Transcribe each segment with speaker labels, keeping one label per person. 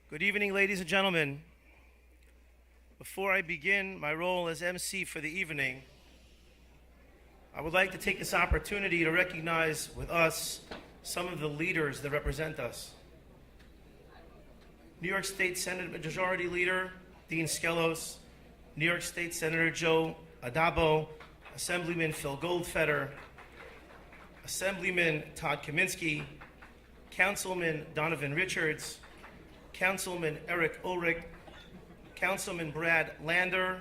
Speaker 1: Good evening, ladies and gentlemen. Before I begin my role as MC for the evening, I would like to take this opportunity to recognize with us some of the leaders that represent us. New York State Senate Majority Leader Dean Skelos, New York State Senator Joe Adabo, Assemblyman Phil Goldfeder, Assemblyman Todd Kaminsky, Councilman Donovan Richards, Councilman Eric Ulrich, Councilman Brad Lander,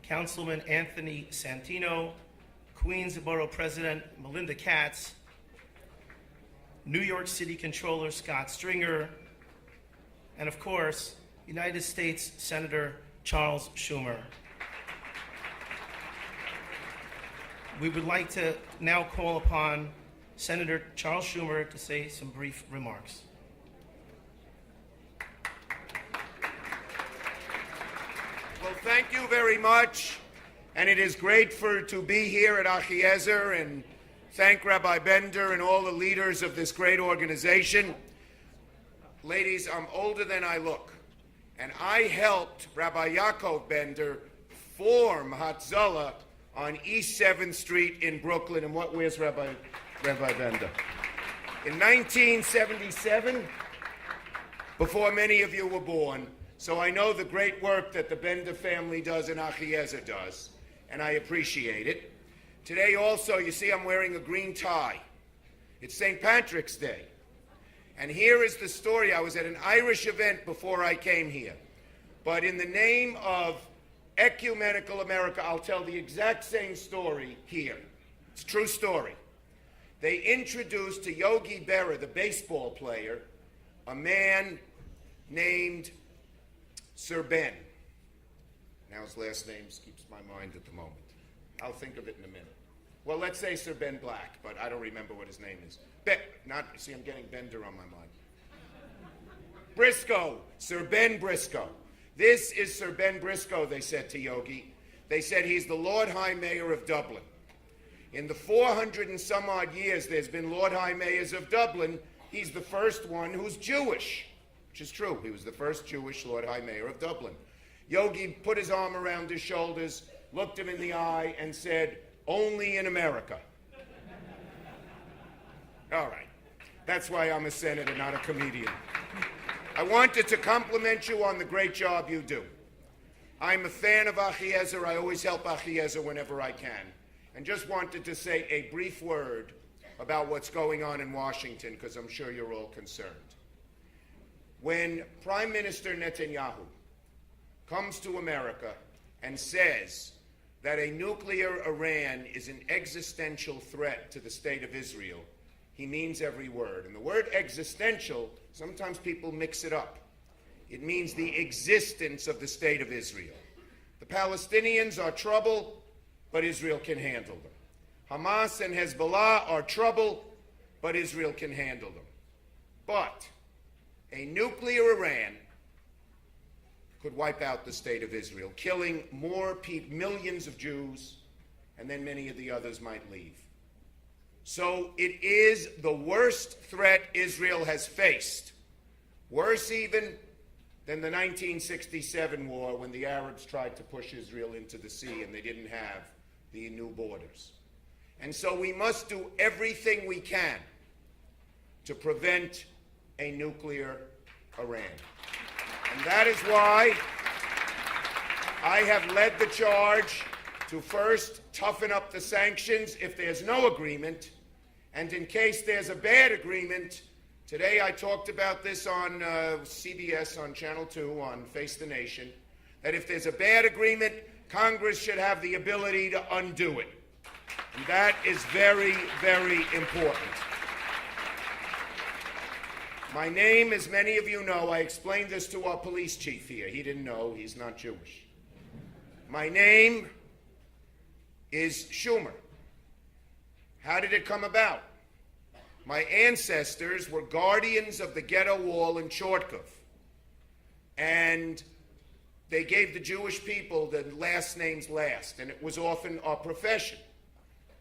Speaker 1: Councilman Anthony Santino, Queens Borough President Melinda Katz, New York City Controller Scott Stringer, and of course, United States Senator Charles Schumer. We would like to now call upon Senator Charles Schumer to say some brief remarks.
Speaker 2: Well, thank you very much, and it is great to be here at Achiezer and thank Rabbi Bender and all the leaders of this great organization. Ladies, I'm older than I look, and I helped Rabbi Yaakov Bender form Hatzalah on East 7th Street in Brooklyn. And where's Rabbi Bender? In 1977, before many of you were born. So I know the great work that the Bender family does and Achiezer does, and I appreciate it. Today also, you see I'm wearing a green tie. It's St. Patrick's Day. And here is the story. I was at an Irish event before I came here. But in the name of Ecumenical America, I'll tell the exact same story here. It's a true story. They introduced to Yogi Berra, the baseball player, a man named Sir Ben. Now his last name keeps my mind at the moment. I'll think of it in a minute. Well, let's say Sir Ben Black, but I don't remember what his name is. See, I'm getting Bender on my mind. Briscoe, Sir Ben Briscoe. This is Sir Ben Briscoe, they said to Yogi. They said he's the Lord High Mayor of Dublin. In the 400 and some odd years there's been Lord High Mayors of Dublin, he's the first one who's Jewish. Which is true. He was the first Jewish Lord High Mayor of Dublin. Yogi put his arm around his shoulders, looked him in the eye, and said, "Only in America." All right. That's why I'm a senator, not a comedian. I wanted to compliment you on the great job you do. I'm a fan of Achiezer. I always help Achiezer whenever I can. And just wanted to say a brief word about what's going on in Washington, because I'm sure you're all concerned. When Prime Minister Netanyahu comes to America and says that a nuclear Iran is an existential threat to the state of Israel, he means every word. And the word existential, sometimes people mix it up. It means the existence of the state of Israel. The Palestinians are trouble, but Israel can handle them. Hamas and Hezbollah are trouble, but Israel can handle them. But a nuclear Iran could wipe out the state of Israel, killing more millions of Jews, and then many of the others might leave. So it is the worst threat Israel has faced, worse even than the 1967 war when the Arabs tried to push Israel into the sea and they didn't have the new borders. And so we must do everything we can to prevent a nuclear Iran. And that is why I have led the charge to first toughen up the sanctions if there's no agreement, and in case there's a bad agreement. Today I talked about this on CBS, on Channel 2, on Face the Nation, that if there's a bad agreement, Congress should have the ability to undo it. And that is very, very important. My name, as many of you know, I explained this to our police chief here. He didn't know, he's not Jewish. My name is Schumer. How did it come about? My ancestors were guardians of the ghetto wall in Chortkov. And they gave the Jewish people the last names last, and it was often our profession.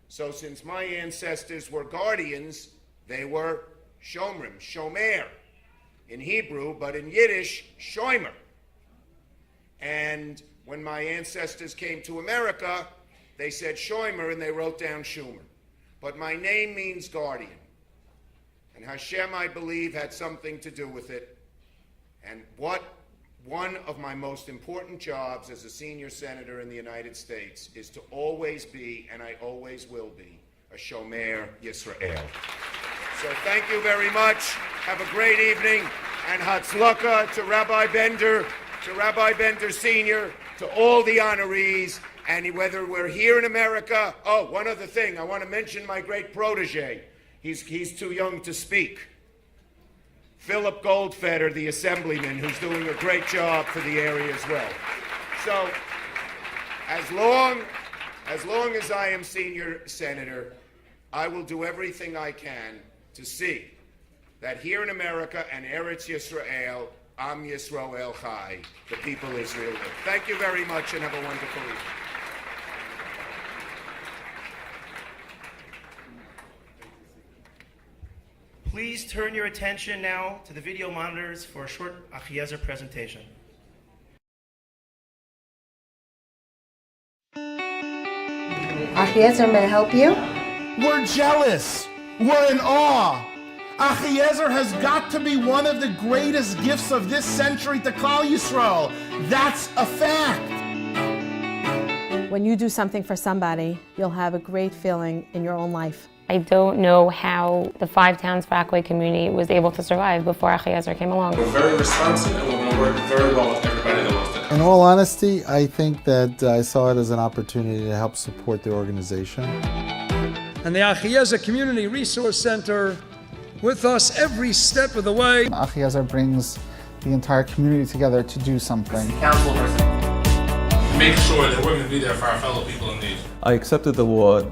Speaker 2: So since my ancestors were guardians, they were Shomrim, Shomer, in Hebrew, but in Yiddish, Shomer. And when my ancestors came to America, they said Shomer and they wrote down Schumer. But my name means guardian. And Hashem, I believe, had something to do with it. And what one of my most important jobs as a senior senator in the United States is to always be, and I always will be, a Shomer Yisrael. So thank you very much. Have a great evening. And Hatzlaka to Rabbi Bender Sr., to all the honorees, and whether we're here in America. Oh, one other thing. I want to mention my great protege. He's too young to speak. Philip Goldfeder, the assemblyman, who's doing a great job for the area as well. So, as long as I am senior senator, I will do everything I can to see that here in America and Eretz Yisrael, Am Yisrael Chai, the people Israel live. Thank you very much and have a wonderful evening.
Speaker 1: Please turn your attention now to the video monitors for a short Achiezer presentation.
Speaker 3: Achiezer, may I help you?
Speaker 4: We're jealous. We're in awe. Achiezer has got to be one of the greatest gifts of this century to Klal Yisrael. That's a fact.
Speaker 5: When you do something for somebody, you'll have a great feeling in your own life.
Speaker 6: I don't know how the 5 towns Rockaway community was able to survive before Achiezer came along.
Speaker 7: We're very responsive and we're going to work very well with everybody that wants to come.
Speaker 8: In all honesty, I think that I saw it as an opportunity to help support the organization.
Speaker 9: And the Achiezer Community Resource Center with us every step of the way.
Speaker 10: Achiezer brings the entire community together to do something.
Speaker 7: Councilperson. To make sure that we're going to be there for our fellow people in need.
Speaker 11: I accepted the award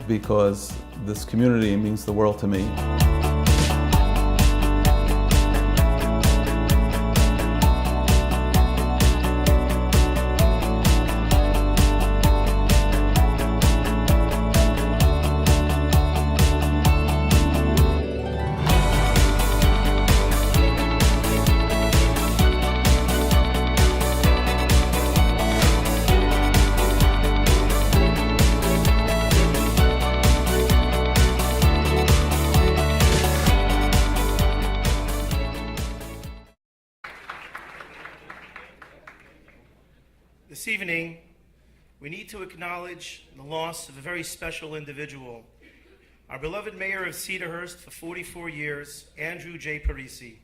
Speaker 11: because this community means the world to me.
Speaker 1: This evening, we need to acknowledge the loss of a very special individual, our beloved mayor of Cedarhurst for 44 years, Andrew J. Parisi.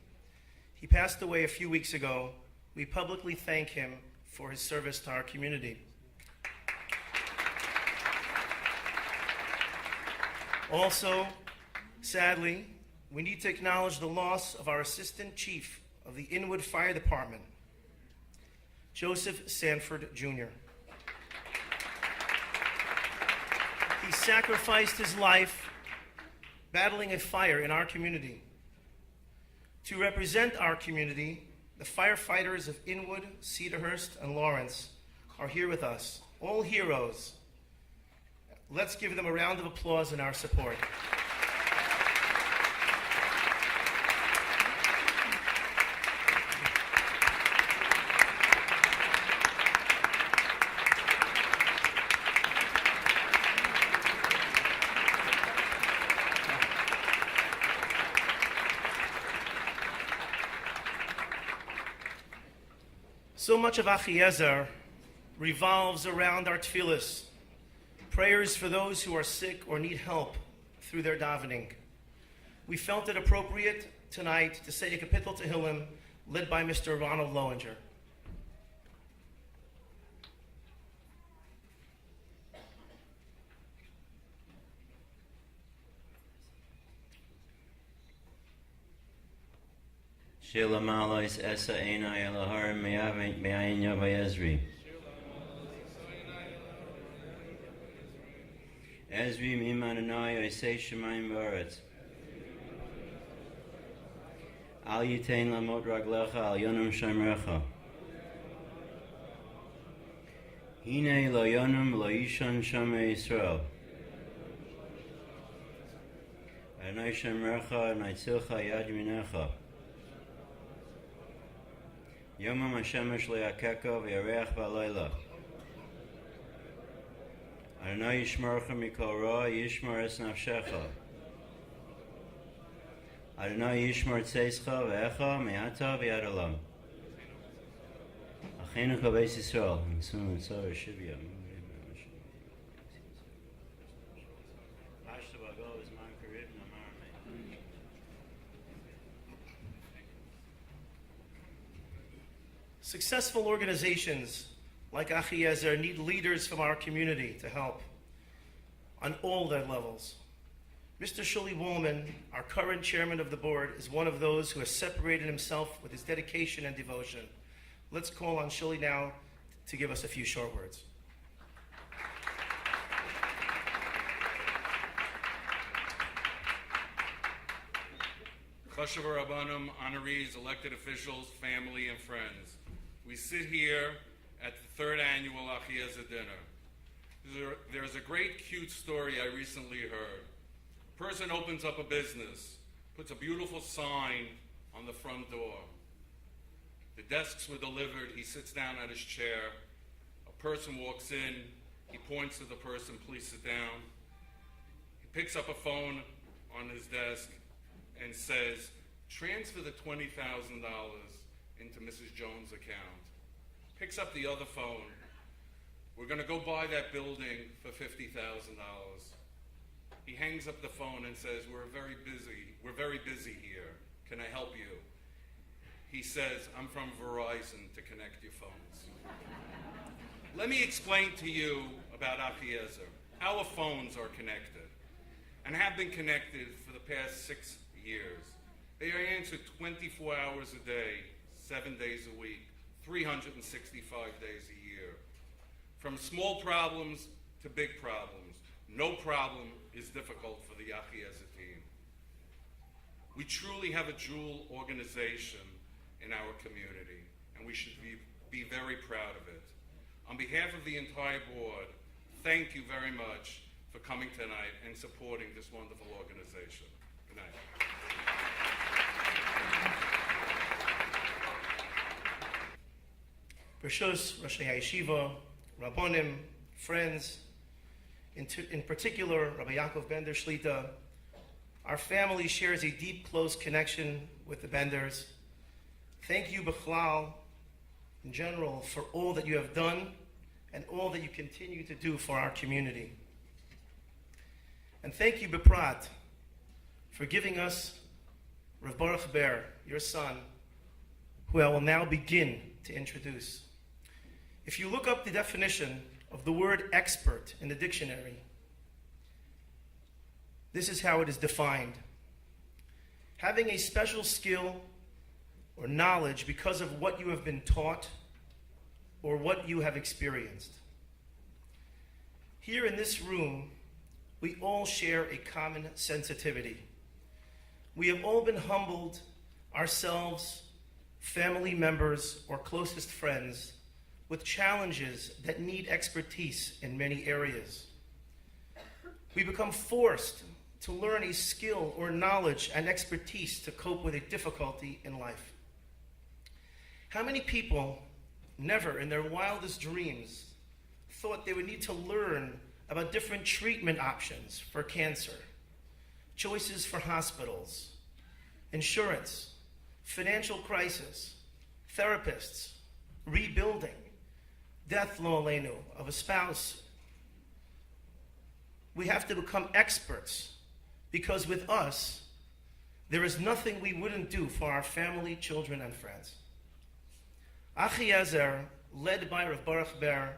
Speaker 1: He passed away a few weeks ago. We publicly thank him for his service to our community. Also, sadly, we need to acknowledge the loss of our Assistant Chief of the Inwood Fire Department, Joseph Sanford, Jr. He sacrificed his life battling a fire in our community. To represent our community, the firefighters of Inwood, Cedarhurst, and Lawrence are here with us, all heroes. Let's give them a round of applause in our support. So much of Achiezer revolves around our tefillas, prayers for those who are sick or need help through their davening. We felt it appropriate tonight to say a kapitel tehillim led by Mr. Ronald Lowinger.
Speaker 12: Shela Malos Esa Eina Elahar Me'ayin Yavayezri. Ezri Mimananai Isei Shemayim Baretz. Al Yitain Lamot Raglecha Al Yonum Shemrecha. Hine Lo Yonum Lo Yishon Shame Yisrael. Adonai Shemrecha Naitzilcha Yad Minecha. Yomam Hashemesh le'akeka v'yareach ba'layla. Adonai yishmerecha mikol ra, yishmer es nafshecha. Adonai yishmer tzeischa ve'echa me'ata v'yad olam. Achenu kabeis Yisrael, Mitzvah Mitzvah Shivya.
Speaker 1: Successful organizations like Achiezer need leaders from our community to help on all their levels. Mr. Shuli Woolman, our current chairman of the board, is one of those who has separated himself with his dedication and devotion. Let's call on Shuli now to give us a few short words.
Speaker 3: Chashuva Rabbanim, honorees, elected officials, family, and friends. We sit here at the third annual Achiezer dinner. There's a great, cute story I recently heard. A person opens up a business, puts a beautiful sign on the front door. The desks were delivered, he sits down at his chair. A person walks in, he points to the person, please sit down. He picks up a phone on his desk and says, transfer the $20,000 into Mrs. Jones' account. Picks up the other phone. We're going to go buy that building for $50,000. He hangs up the phone and says, we're very busy here. Can I help you? He says, I'm from Verizon to connect your phones. Let me explain to you about Achiezer. Our phones are connected and have been connected for the past 6 years. They are answered 24 hours a day, 7 days a week, 365 days a year. From small problems to big problems, no problem is difficult for the Achiezer team. We truly have a jewel organization in our community, and we should be very proud of it. On behalf of the entire board, thank you very much for coming tonight and supporting this wonderful organization. Good night.
Speaker 1: Bershus, Roshei HaYeshiva, Rabbonim, friends, in particular, Rabbi Yaakov Bender Shlita. Our family shares a deep, close connection with the Benders. Thank you, Bechlal, in general, for all that you have done and all that you continue to do for our community. And thank you, Beprat, for giving us Rav Baruch Ber, your son, who I will now begin to introduce. If you look up the definition of the word expert in the dictionary, this is how it is defined. Having a special skill or knowledge because of what you have been taught or what you have experienced. Here in this room, we all share a common sensitivity. We have all been humbled, ourselves, family members, or closest friends, with challenges that need expertise in many areas. We become forced to learn a skill or knowledge and expertise to cope with a difficulty in life. How many people never in their wildest dreams thought they would need to learn about different treatment options for cancer, choices for hospitals, insurance, financial crisis, therapists, rebuilding, death lo aleinu of a spouse. We have to become experts because with us, there is nothing we wouldn't do for our family, children, and friends. Achiezer, led by Rav Baruch Ber,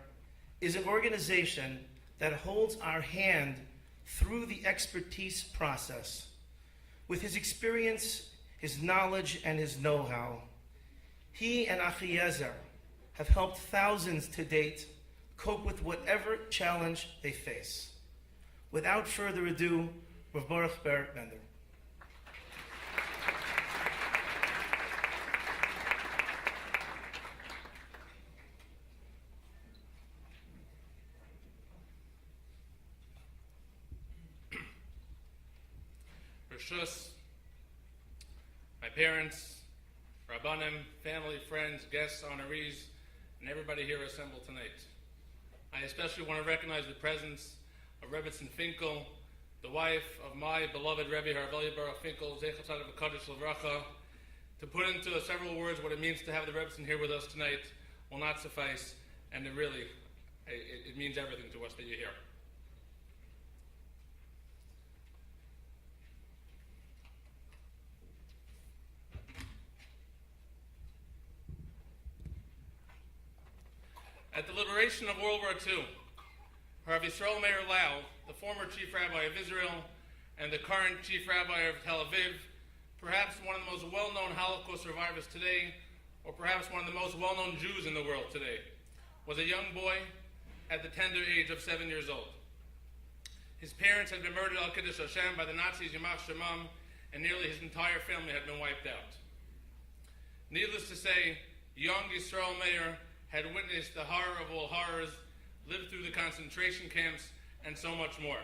Speaker 1: is an organization that holds our hand through the expertise process. With his experience, his knowledge, and his know-how, he and Achiezer have helped thousands to date cope with whatever challenge they face. Without further ado, Rav Baruch Ber Bender.
Speaker 3: Bershus, my parents, Rabbi
Speaker 7: Rabbanim, family, friends, guests, honorees, and everybody here assembled tonight. I especially want to recognize the presence of Rebbetzin Finkel, the wife of my beloved Rebbe Harvelia Baruch Finkel, Zecher Tzaddik V'Kadosh L'Vracha. To put into several words what it means to have the Rebbetzin here with us tonight will not suffice, and it means everything to us that you're here. At the liberation of World War II, Rav Yisrael Meir Lau, the former chief rabbi of Israel and the current chief rabbi of Tel Aviv, perhaps one of the most well-known Holocaust survivors today, or perhaps one of the most well-known Jews in the world today, was a young boy at the tender age of 7 years old. His parents had been murdered al Kiddush Hashem by the Nazis, Yamach Shemam, and nearly his entire family had been wiped out. Needless to say, young Yisrael Meir had witnessed the horror of all horrors, lived through the concentration camps, and so much more.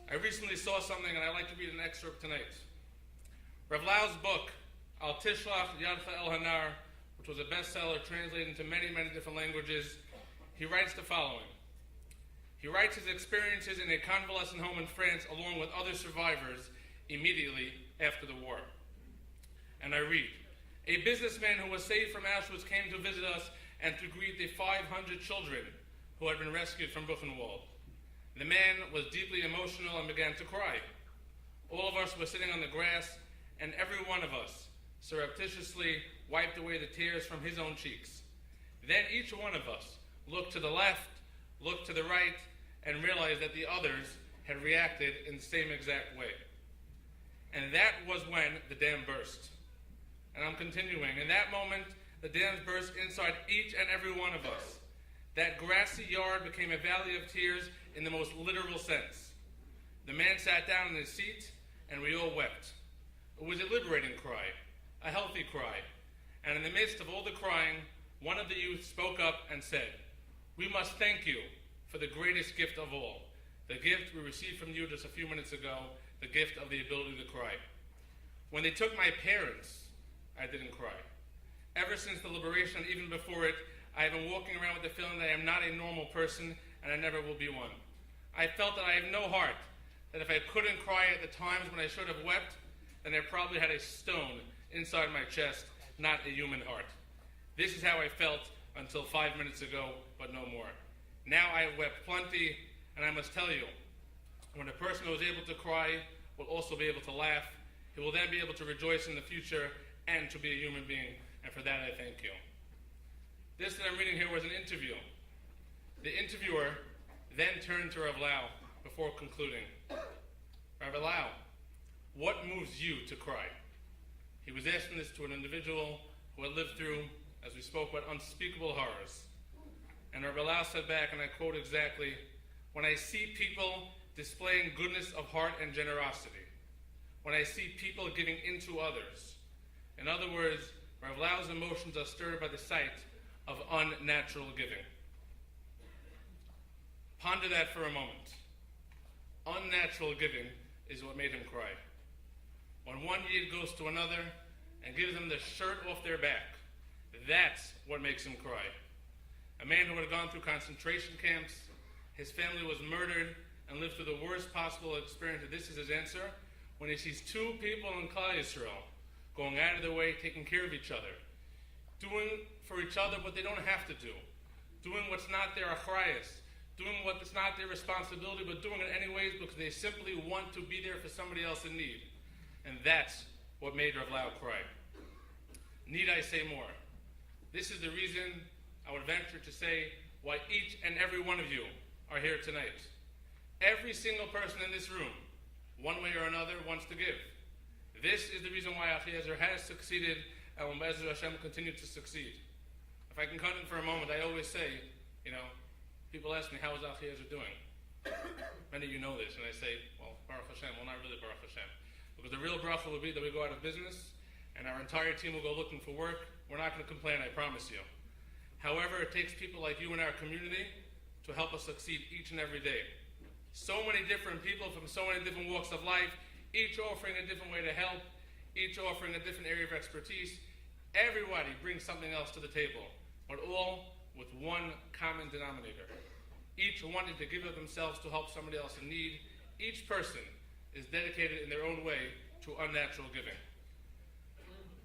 Speaker 7: I recently saw something, and I'd like to read an excerpt tonight. Rav Lau's book, Al Tishlach Yadcha El Hanar, which was a bestseller translated into many, many different languages, he writes the following. He writes his experiences in a convalescent home in France along with other survivors immediately after the war. And I read, a businessman who was saved from Auschwitz came to visit us and to greet the 500 children who had been rescued from Buchenwald. The man was deeply emotional and began to cry. All of us were sitting on the grass, and every one of us surreptitiously wiped away the tears from his own cheeks. Then each one of us looked to the left, looked to the right, and realized that the others had reacted in the same exact way. And that was when the dam burst. And I'm continuing. In that moment, the dams burst inside each and every one of us. That grassy yard became a valley of tears in the most literal sense. The man sat down in his seat, and we all wept. It was a liberating cry, a healthy cry. And in the midst of all the crying, one of the youth spoke up and said, "We must thank you for the greatest gift of all, the gift we received from you just a few minutes ago, the gift of the ability to cry." When they took my parents, I didn't cry. Ever since the liberation, and even before it, I have been walking around with the feeling that I am not a normal person, and I never will be one. I felt that I have no heart, that if I couldn't cry at the times when I should have wept, then I probably had a stone inside my chest, not a human heart. This is how I felt until 5 minutes ago, but no more. Now I have wept plenty, and I must tell you, when a person who is able to cry will also be able to laugh, he will then be able to rejoice in the future and to be a human being, and for that I thank you. This that I'm reading here was an interview. The interviewer then turned to Rav Lau before concluding. Rav Lau, what moves you to cry? He was asking this to an individual who had lived through, as we spoke about, unspeakable horrors. And Rav Lau said back, and I quote exactly, "When I see people displaying goodness of heart and generosity, when I see people giving into others." In other words, Rav Lau's emotions are stirred by the sight of unnatural giving. Ponder that for a moment. Unnatural giving is what made him cry. When one Yid goes to another and gives them the shirt off their back, that's what makes him cry. A man who had gone through concentration camps, his family was murdered, and lived through the worst possible experience. This is his answer. When he sees two people in Klal Yisrael going out of their way, taking care of each other, doing for each other what they don't have to do, doing what's not their achrayas, doing what's not their responsibility, but doing it anyways because they simply want to be there for somebody else in need. And that's what made Rav Lau cry. Need I say more? This is the reason I would venture to say why each and every one of you are here tonight. Every single person in this room, one way or another, wants to give. This is the reason why Achiezer has succeeded and will Be'ezer Hashem continue to succeed. If I can cut in for a moment, I always say, people ask me, how is Achiezer doing? Many of you know this, and I say, well, Baruch Hashem. Well, not really Baruch Hashem. Because the real bracha will be that we go out of business, and our entire team will go looking for work. We're not going to complain, I promise you. However, it takes people like you in our community to help us succeed each and every day. So many different people from so many different walks of life, each offering a different way to help, each offering a different area of expertise, Everybody brings something else to the table, but all with one common denominator. Each wanting to give of themselves to help somebody else in need. Each person is dedicated in their own way to unnatural giving.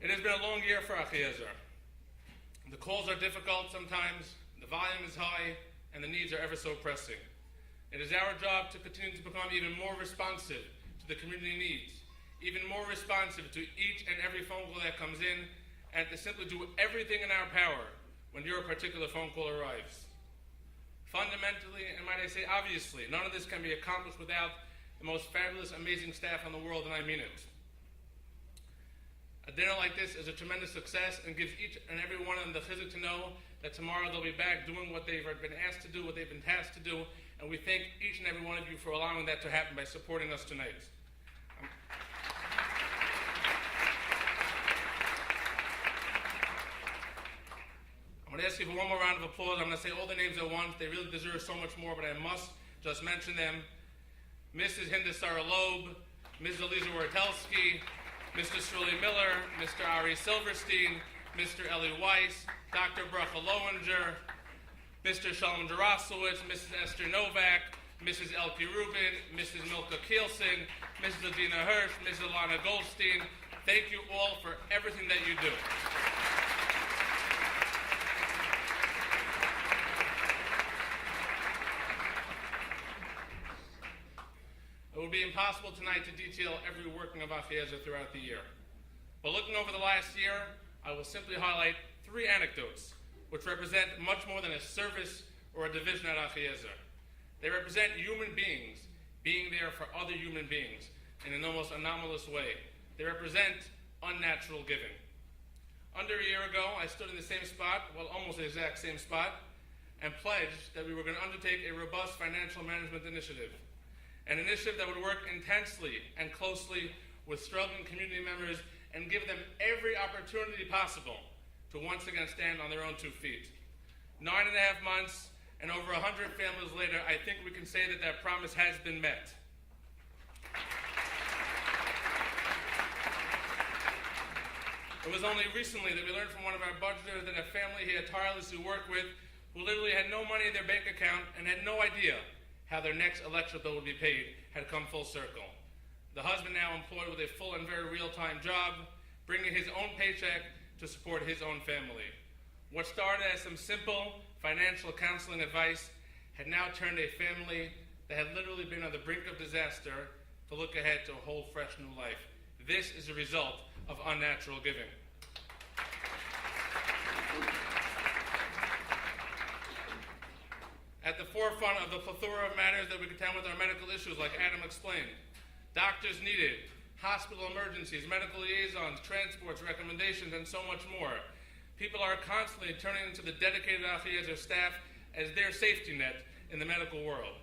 Speaker 7: It has been a long year for Achiezer. The calls are difficult sometimes, the volume is high, and the needs are ever so pressing. It is our job to continue to become even more responsive to the community needs, even more responsive to each and every phone call that comes in, and to simply do everything in our power when your particular phone call arrives. Fundamentally, and might I say obviously, none of this can be accomplished without the most fabulous, amazing staff in the world, and I mean it. A dinner like this is a tremendous success and gives each and every one of them the chizuk to know that tomorrow they'll be back doing what they've been asked to do, what they've been tasked to do, and we thank each and every one of you for allowing that to happen by supporting us tonight. I'm going to ask you for one more round of applause. I'm going to say all the names at once. They really deserve so much more, but I must just mention them. Mrs. Hindasara Loeb, Ms. Elisa Wartelski, Mr. Shirley Miller, Mr. Ari Silverstein, Mr. Ellie Weiss, Dr. Bracha Lowinger, Mr. Shalom Jarosowitz, Mrs. Esther Novak, Mrs. Elke Rubin, Mrs. Milka Kielsen, Mrs. Adina Hirsch, Mrs. Alana Goldstein. Thank you all for everything that you do. It would be impossible tonight to detail every working of Achiezer throughout the year. But looking over the last year, I will simply highlight 3 anecdotes which represent much more than a service or a division at Achiezer. They represent human beings being there for other human beings in an almost anomalous way. They represent unnatural giving. Under a year ago, I stood in the same spot, well, almost the exact same spot, and pledged that we were going to undertake a robust financial management initiative. An initiative that would work intensely and closely with struggling community members and give them every opportunity possible to once again stand on their own 2 feet. 9.5 months and over 100 families later, I think we can say that that promise has been met. It was only recently that we learned from one of our budgeters that a family he had tirelessly worked with, who literally had no money in their bank account and had no idea how their next electric bill would be paid, had come full circle. The husband now employed with a full and very real-time job, bringing his own paycheck to support his own family. What started as some simple financial counseling advice had now turned a family that had literally been on the brink of disaster to look ahead to a whole fresh new life. This is a result of unnatural giving. At the forefront of the plethora of matters that we contend with are medical issues, like Adam explained. Doctors needed, hospital emergencies, medical liaisons, transports, recommendations, and so much more. People are constantly turning to the dedicated Achiezer staff as their safety net in the medical world.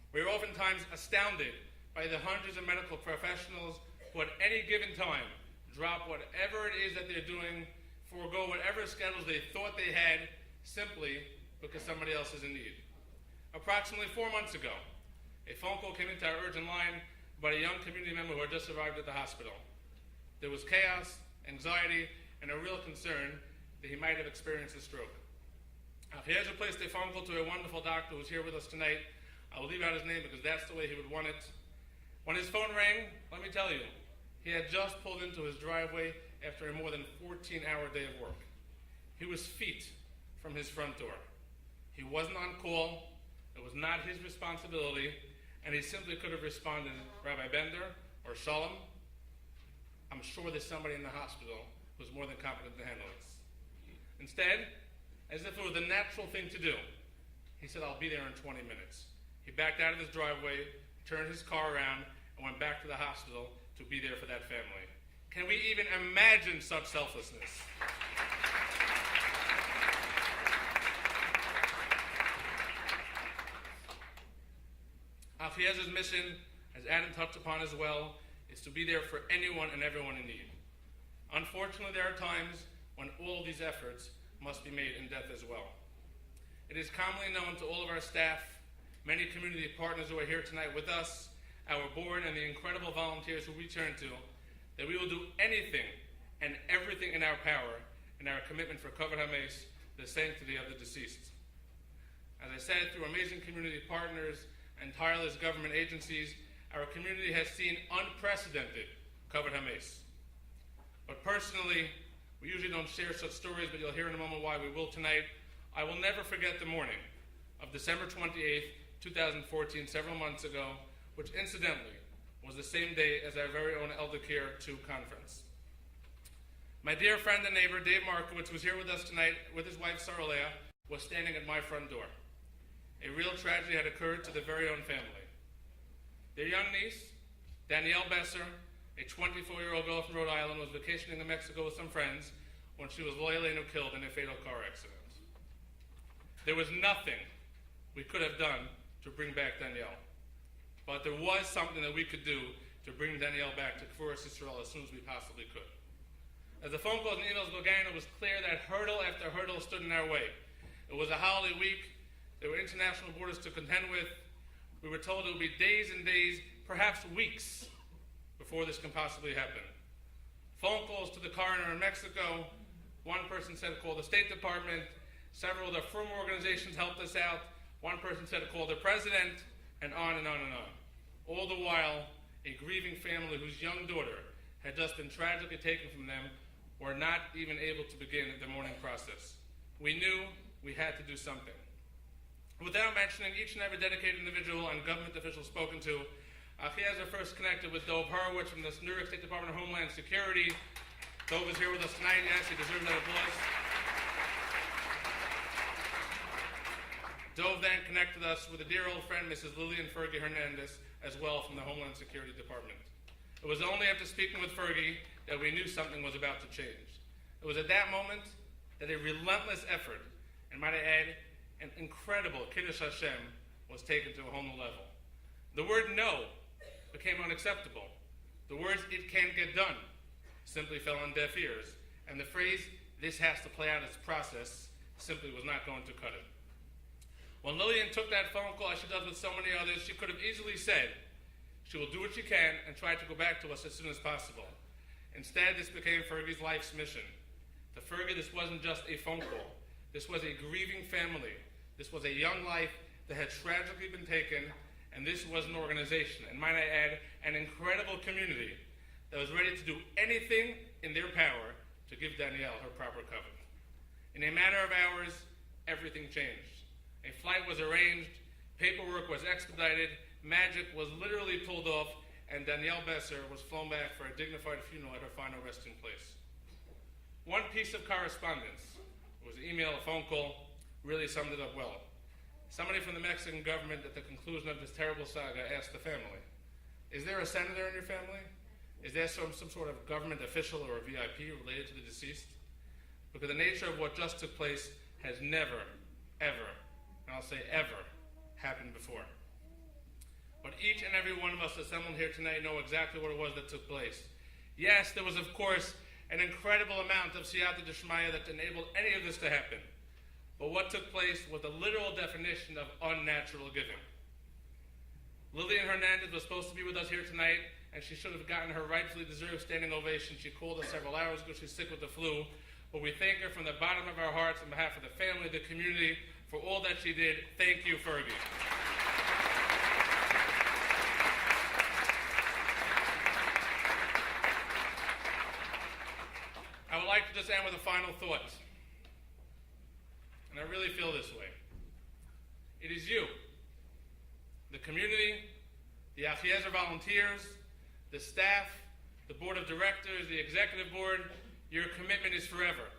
Speaker 7: We are oftentimes astounded by the hundreds of medical professionals who at any given time drop whatever it is that they're doing, forego whatever schedules they thought they had, simply because somebody else is in need. Approximately 4 months ago, a phone call came into our urgent line about a young community member who had just arrived at the hospital. There was chaos, anxiety, and a real concern that he might have experienced a stroke. Achiezer placed a phone call to a wonderful doctor who's here with us tonight. I will leave out his name because that's the way he would want it. When his phone rang, let me tell you, he had just pulled into his driveway after a more than 14-hour day of work. He was feet from his front door. He wasn't on call. It was not his responsibility, and he simply could have responded, Rabbi Bender or Shalom, I'm sure there's somebody in the hospital who's more than competent to handle this. Instead, as if it was the natural thing to do, he said, I'll be there in 20 minutes. He backed out of his driveway, turned his car around, and went back to the hospital to be there for that family. Can we even imagine such selflessness? Achiezer's mission, as Adam touched upon as well, is to be there for anyone and everyone in need. Unfortunately, there are times when all of these efforts must be made in death as well. It is commonly known to all of our staff, many community partners who are here tonight with us, our board, and the incredible volunteers who we turn to, that we will do anything and everything in our power and our commitment for Kavod HaMeis, the sanctity of the deceased. As I said, through amazing community partners and tireless government agencies, our community has seen unprecedented Kavod HaMeis. But personally, we usually don't share such stories, but you'll hear in a moment why we will tonight. I will never forget the morning of December 28th, 2014, several months ago, which incidentally was the same day as our very own Elder Care 2 conference. My dear friend and neighbor, Dave Markowitz, who's here with us tonight with his wife, Sarah Leah, was standing at my front door. A real tragedy had occurred to their very own family. Their young niece, Danielle Besser, a 24-year-old girl from Rhode Island, was vacationing in Mexico with some friends when she was violently killed in a fatal car accident. There was nothing we could have done to bring back Danielle, but there was something that we could do to bring Danielle back to Kfur Yisrael as soon as we possibly could. As the phone calls and emails began, it was clear that hurdle after hurdle stood in our way. It was a holiday week. There were international borders to contend with. We were told it would be days and days, perhaps weeks, before this can possibly happen. Phone calls to the coroner in Mexico. One person said call the State Department. Several of the firm organizations helped us out. One person said to call the president, and on and on and on. All the while, a grieving family whose young daughter had just been tragically taken from them were not even able to begin the mourning process. We knew we had to do something. Without mentioning each and every dedicated individual and government official spoken to, Achiezer first connected with Dov Horowitz from the New York State Department of Homeland Security. Dov is here with us tonight. Yes, he deserves that applause. Dov then connected us with a dear old friend, Mrs. Lillian Fergie Hernandez, as well from the Homeland Security Department. It was only after speaking with Fergie that we knew something was about to change. It was at that moment that a relentless effort, and might I add, an incredible Kiddush Hashem, was taken to a whole new level. The word no became unacceptable. The words "it can't get done" simply fell on deaf ears, and the phrase "this has to play out its process" simply was not going to cut it. When Lillian took that phone call, as she does with so many others, she could have easily said she will do what she can and try to go back to us as soon as possible. Instead, this became Fergie's life's mission. To Fergie, this wasn't just a phone call. This was a grieving family. This was a young life that had tragically been taken, and this was an organization, and might I add, an incredible community that was ready to do anything in their power to give Danielle her proper cover. In a matter of hours, everything changed. A flight was arranged, paperwork was expedited, magic was literally pulled off, and Danielle Besser was flown back for a dignified funeral at her final resting place. One piece of correspondence, it was an email, a phone call, really summed it up well. Somebody from the Mexican government at the conclusion of this terrible saga asked the family, "Is there a senator in your family? Is there some sort of government official or a VIP related to the deceased?" Because the nature of what just took place has never, ever, and I'll say ever, happened before. But each and every one of us assembled here tonight know exactly what it was that took place. Yes, there was, of course, an incredible amount of siyata d'shmaya that enabled any of this to happen. But what took place was the literal definition of unnatural giving. Lillian Hernandez was supposed to be with us here tonight, and she should have gotten her rightfully deserved standing ovation. She called us several hours ago. She's sick with the flu. But we thank her from the bottom of our hearts on behalf of the family, the community, for all that she did. Thank you, Fergie. I would like to just end with a final thought. And I really feel this way. It is you, the community, the Achiezer volunteers, the staff, the board of directors, the executive board. Your commitment is forever.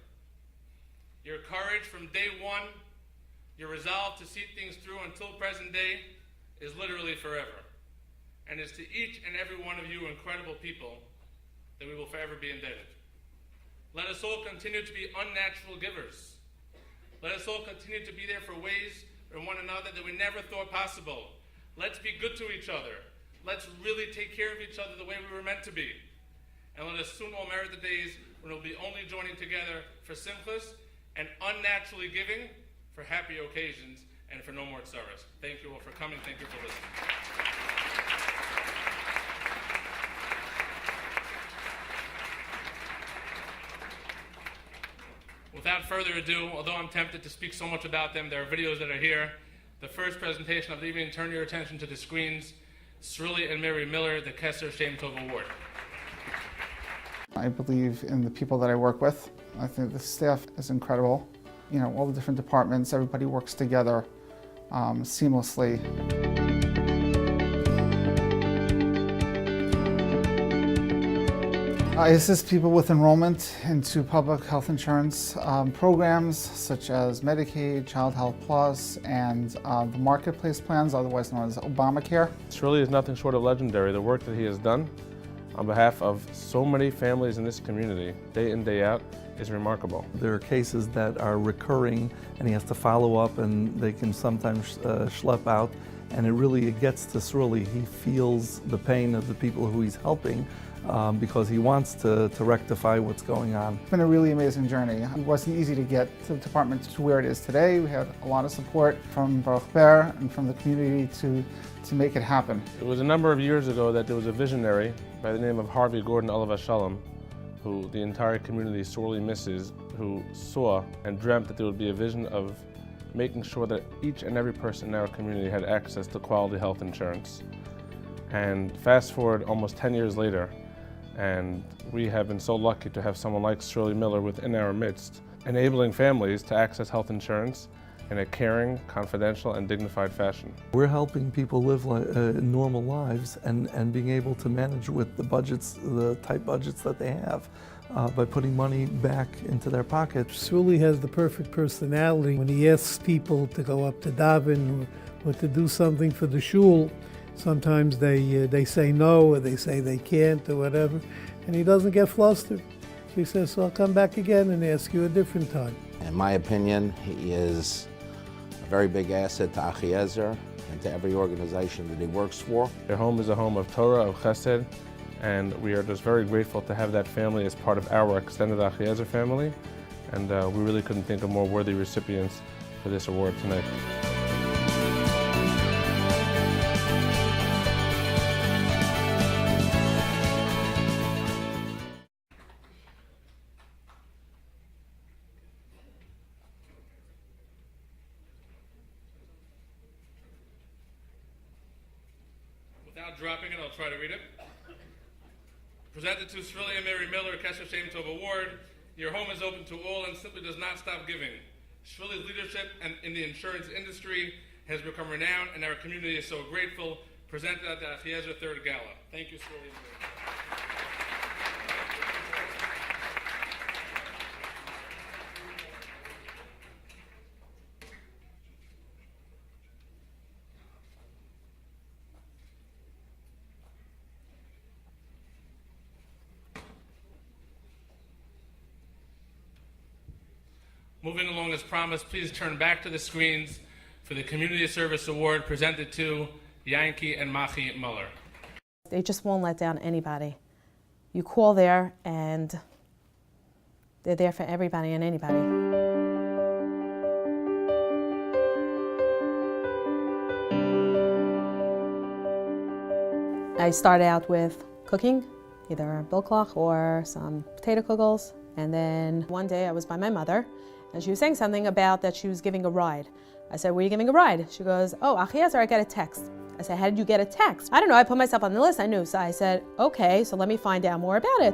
Speaker 7: Your courage from day one, your resolve to see things through until present day is literally forever. And it's to each and every one of you incredible people that we will forever be indebted. Let us all continue to be unnatural givers. Let us all continue to be there for ways in one another that we never thought possible. Let's be good to each other. Let's really take care of each other the way we were meant to be. And let us soon all merit the days when we'll be only joining together for simchas and unnaturally giving for happy occasions and for no more tsaras. Thank you all for coming. Thank you for listening. Without further ado, although I'm tempted to speak so much about them, there are videos that are here. The first presentation of the evening, turn your attention to the screens. Srili and Mary Miller, the Kesser Shem Tov Award.
Speaker 10: I believe in the people that I work with. I think the staff is incredible. You know, all the different departments, everybody works together seamlessly. I assist people with enrollment into public health insurance programs such as Medicaid, Child Health Plus, and the marketplace plans, otherwise known as Obamacare.
Speaker 13: Srili is nothing short of legendary. The work that he has done on behalf of so many families in this community, day in, day out, is remarkable.
Speaker 11: There are cases that are recurring and he has to follow up and they can sometimes schlep out, and it gets to Srili. He feels the pain of the people who he's helping because he wants to rectify what's going on.
Speaker 10: It's been a really amazing journey. It wasn't easy to get the department to where it is today. We had a lot of support from Baruch Ber and from the community to make it happen.
Speaker 13: It was a number of years ago that there was a visionary by the name of Harvey Gordon Olav Shalom, who the entire community sorely misses, who saw and dreamt that there would be a vision of making sure that each and every person in our community had access to quality health insurance. And fast forward almost 10 years later, and we have been so lucky to have someone like Srili Miller within our midst, enabling families to access health insurance in a caring, confidential, and dignified fashion.
Speaker 11: We're helping people live normal lives and being able to manage with the budgets, the tight budgets that they have, by putting money back into their pockets.
Speaker 14: Srili has the perfect personality. When he asks people to go up to daven or to do something for the shul, sometimes they say no, or they say they can't, or whatever, and he doesn't get flustered. He says, so I'll come back again and ask you a different time.
Speaker 15: In my opinion, he is a very big asset to Achiezer and to every organization that he works for.
Speaker 13: Their home is a home of Torah, of Chesed, and we are just very grateful to have that family as part of our extended Achiezer family, and we really couldn't think of more worthy recipients for this award tonight.
Speaker 7: Without dropping it, I'll try to read it. Presented to Srili and Mary Miller, Kesher Shem Tov Award. Your home is open to all and simply does not stop giving. Srili's leadership in the insurance industry has become renowned, and our community is so grateful. Presented at the Achiezer Third Gala. Thank you, Srili. Moving along as promised, please turn back to the screens for the Community Service Award presented to Yankee and Machi Muller.
Speaker 5: They just won't let down anybody. You call there and they're there for everybody and anybody. I started out with cooking, either bilklach or some potato kugels. And then one day I was by my mother, and she was saying something about that she was giving a ride. I said, were you giving a ride? She goes, oh, Achiezer, I got a text. I said, how did you get a text? I don't know, I put myself on the list, I knew. So I said, okay, so let me find out more about it.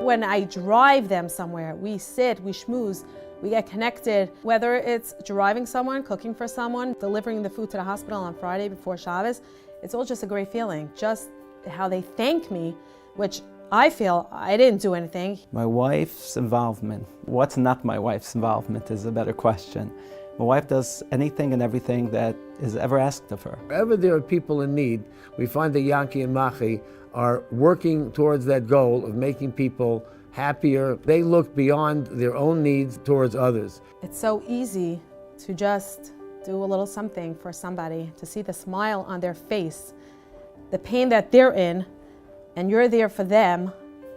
Speaker 5: When I drive them somewhere, we sit, we schmooze, we get connected. Whether it's driving someone, cooking for someone, delivering the food to the hospital on Friday before Shabbos, it's all just a great feeling. Just how they thank me, which I feel I didn't do anything.
Speaker 16: My wife's involvement. What's not my wife's involvement is a better question. My wife does anything and everything that is ever asked of her.
Speaker 17: Wherever there are people in need, we find that Yankee and Machi are working towards that goal of making people happier. They look beyond their own needs towards others.
Speaker 5: It's so easy to just do a little something for somebody, to see the smile on their face, the pain that they're in, and you're there for them.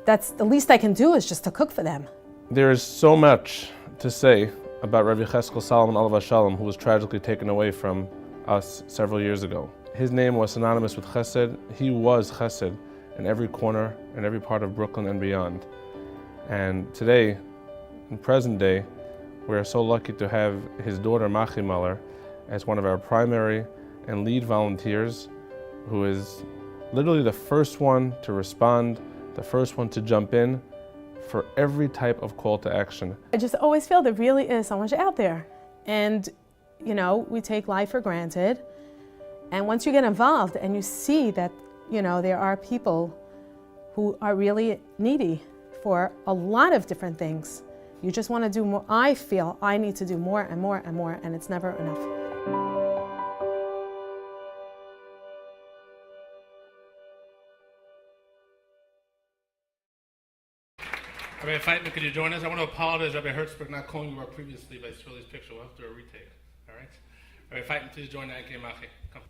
Speaker 5: That's the least I can do, is just to cook for them.
Speaker 13: There is so much to say about Rabbi Cheskel Solomon Olav Shalom, who was tragically taken away from us several years ago. His name was synonymous with Chesed. He was Chesed in every corner and every part of Brooklyn and beyond. And today, in present day, we are so lucky to have his daughter Machi Muller as one of our primary and lead volunteers, who is literally the first one to respond, the first one to jump in for every type of call to action.
Speaker 5: I just always feel there really is so much out there. And, you know, we take life for granted. And once you get involved and you see that, you know, there are people who are really needy for a lot of different things, you just want to do more. I feel I need to do more and more and more, and it's never enough.
Speaker 7: Rabbi Feitman, could you join us? I want to apologize, Rabbi Hertzberg, not calling you up previously by Shirley's picture. We'll have to do a retake. All right? Rabbi Feitman, please join Anki and Machi. Come.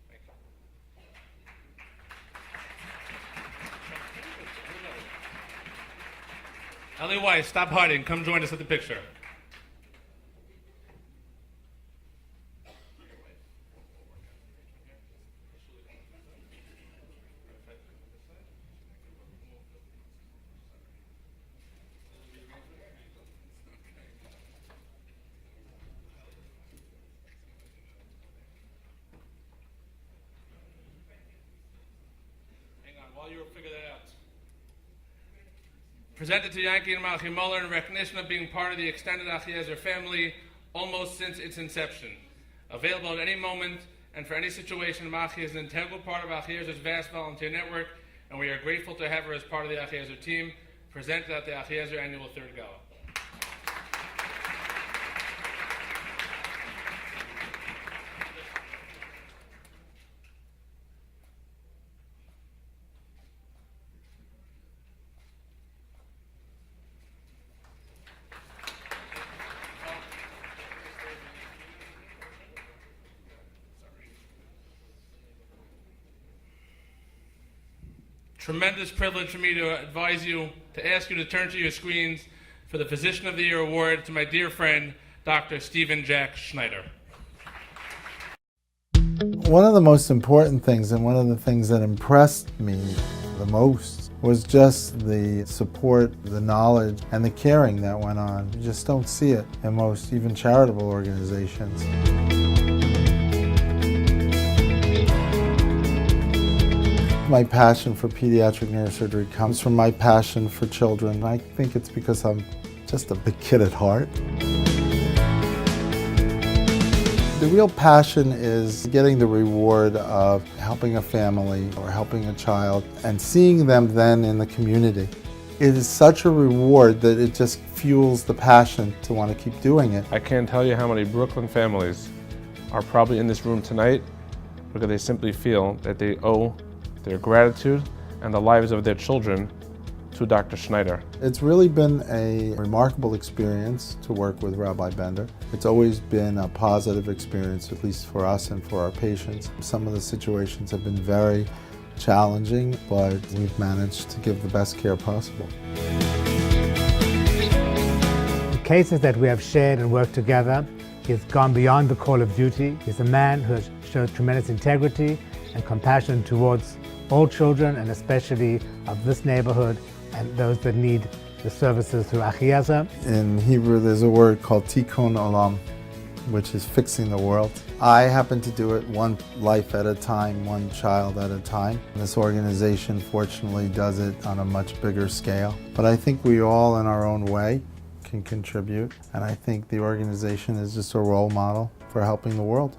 Speaker 7: Thank you. Ellie Weiss, stop hiding. Come join us at the picture. While you figure that out. Presented to Yankee and Malchi Muller in recognition of being part of the extended Achiezer family almost since its inception. Available at any moment and for any situation, Malchi is an integral part of Achiezer's vast volunteer network, and we are grateful to have her as part of the Achiezer team, presented at the Achiezer Annual Third Gala. Tremendous privilege for me to advise you, to ask you to turn to your screens for the Physician of the Year award to my dear friend, Dr. Stephen Jack Schneider.
Speaker 8: One of the most important things, and one of the things that impressed me the most, was just the support, the knowledge, and the caring that went on. You just don't see it in most, even charitable organizations. My passion for pediatric neurosurgery comes from my passion for children. I think it's because I'm just a big kid at heart. The real passion is getting the reward of helping a family or helping a child and seeing them then in the community. It is such a reward that it just fuels the passion to want to keep doing it.
Speaker 13: I can't tell you how many Brooklyn families are probably in this room tonight because they simply feel that they owe their gratitude and the lives of their children to Dr. Schneider.
Speaker 8: It's really been a remarkable experience to work with Rabbi Bender. It's always been a positive experience, at least for us and for our patients. Some of the situations have been very challenging, but we've managed to give the best care possible.
Speaker 18: The cases that we have shared and worked together, he's gone beyond the call of duty. He's a man who has showed tremendous integrity and compassion towards all children, and especially of this neighborhood and those that need the services through Achiezer.
Speaker 8: In Hebrew, there's a word called tikkun olam, which is fixing the world. I happen to do it one life at a time, one child at a time. This organization, fortunately, does it on a much bigger scale. But I think we all, in our own way, can contribute. And I think the organization is just a role model for helping the world.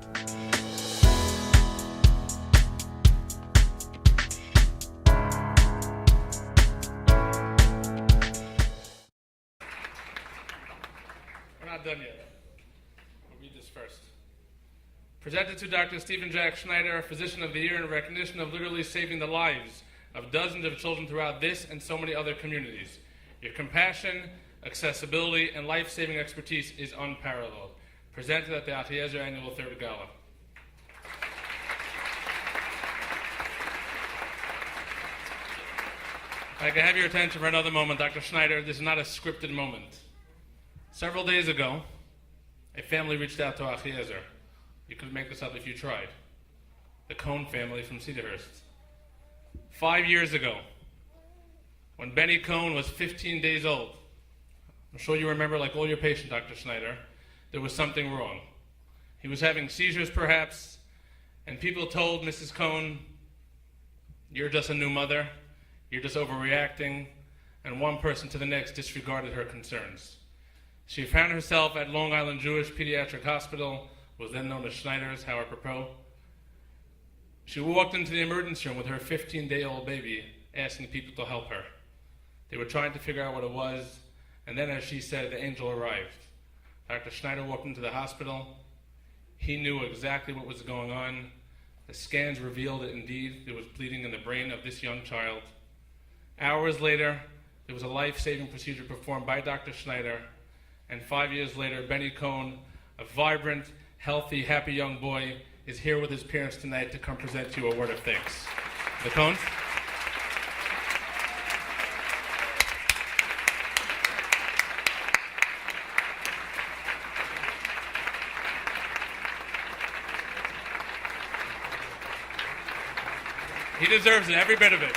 Speaker 7: Done yet. We'll read this first. Presented to Dr. Stephen Jack Schneider, Physician of the Year, in recognition of literally saving the lives of dozens of children throughout this and so many other communities. Your compassion, accessibility, and life-saving expertise is unparalleled. Presented at the Achiezer Annual Third Gala. If I can have your attention for another moment, Dr. Schneider, this is not a scripted moment. Several days ago, a family reached out to Achiezer. You could make this up if you tried. The Cohn family from Cedarhurst. 5 years ago, When Benny Cohn was 15 days old. I'm sure you remember, like all your patients, Dr. Schneider, there was something wrong. He was having seizures, perhaps, and people told Mrs. Cohn, "You're just a new mother, you're just overreacting," and one person to the next disregarded her concerns. She found herself at Long Island Jewish Pediatric Hospital, was then known as Schneider's, how apropos. She walked into the emergency room with her 15-day-old baby, asking people to help her. They were trying to figure out what it was, and then, as she said, the angel arrived. Dr. Schneider walked into the hospital. He knew exactly what was going on. The scans revealed that indeed there was bleeding in the brain of this young child. Hours later, there was a life-saving procedure performed by Dr. Schneider, and 5 years later, Benny Cohn, a vibrant, healthy, happy young boy, is here with his parents tonight to come present to you a word of thanks. The Cohns? He deserves it, every bit of it.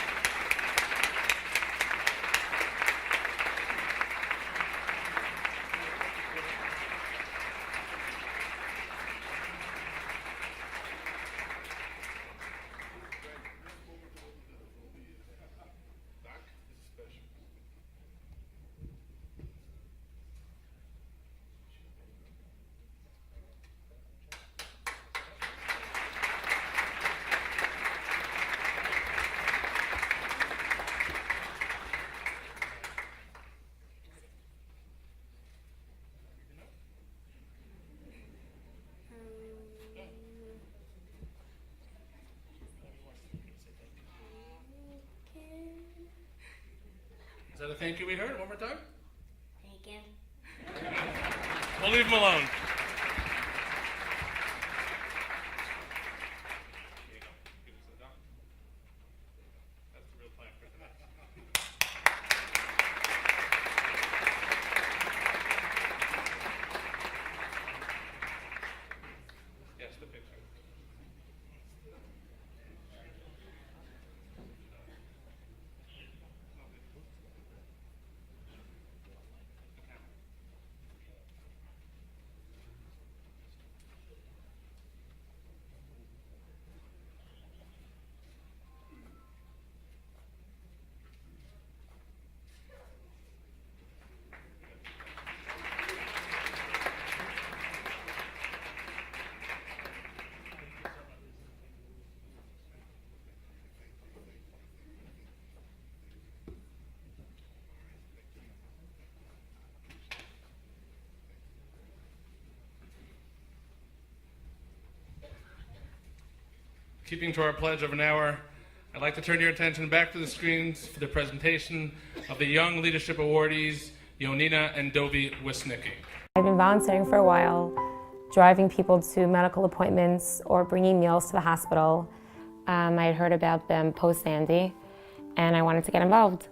Speaker 7: Is that a thank you we heard? One more time?
Speaker 19: Thank you.
Speaker 7: We'll leave him alone. That's the real plan for tonight. Yes, the picture. Keeping to our pledge of an hour, I'd like to turn your attention back to the screens for the presentation of the Young Leadership Awardees, Yonina and Dovi Wisnicki.
Speaker 6: I've been volunteering for a while, driving people to medical appointments or bringing meals to the hospital. I had heard about them post-Sandy, and I wanted to get involved.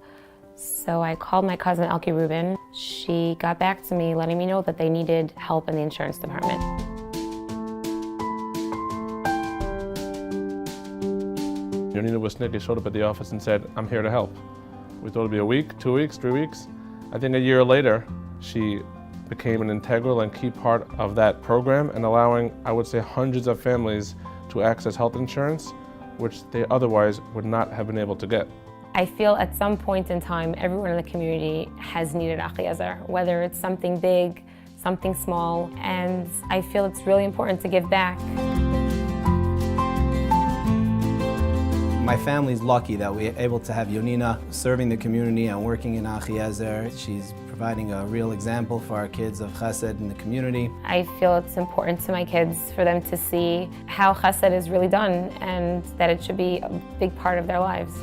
Speaker 6: So I called my cousin Elke Rubin. She got back to me letting me know that they needed help in the insurance department.
Speaker 13: Yonina Wisnicki showed up at the office and said, "I'm here to help." We thought it'd be a week, 2 weeks, 3 weeks. I think a year later, she became an integral and key part of that program and allowing, I would say, hundreds of families to access health insurance, which they otherwise would not have been able to get.
Speaker 6: I feel at some point in time, everyone in the community has needed Achiezer, whether it's something big, something small, and I feel it's really important to give back.
Speaker 20: My family's lucky that we're able to have Yonina serving the community and working in Achiezer. She's providing a real example for our kids of chesed in the community.
Speaker 6: I feel it's important to my kids for them to see how chesed is really done and that it should be a big part of their lives.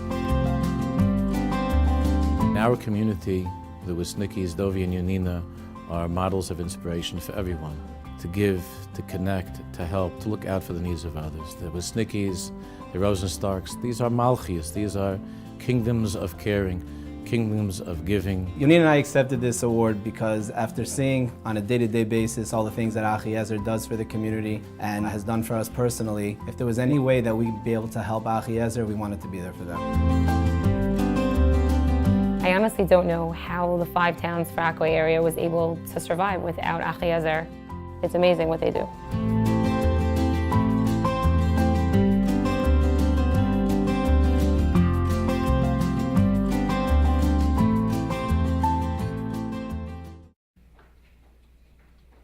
Speaker 21: In our community, the Wisnickis, Dovi and Yonina, are models of inspiration for everyone. To give, to connect, to help, to look out for the needs of others. The Wisnickis, the Rosenstarks, these are malchias, these are kingdoms of caring, kingdoms of giving.
Speaker 20: Yonina and I accepted this award because after seeing on a day-to-day basis all the things that Achiezer does for the community and has done for us personally, if there was any way that we'd be able to help Achiezer, we wanted to be there for them.
Speaker 6: I honestly don't know how the Five Towns Frackway area was able to survive without Achiezer. It's amazing what they do.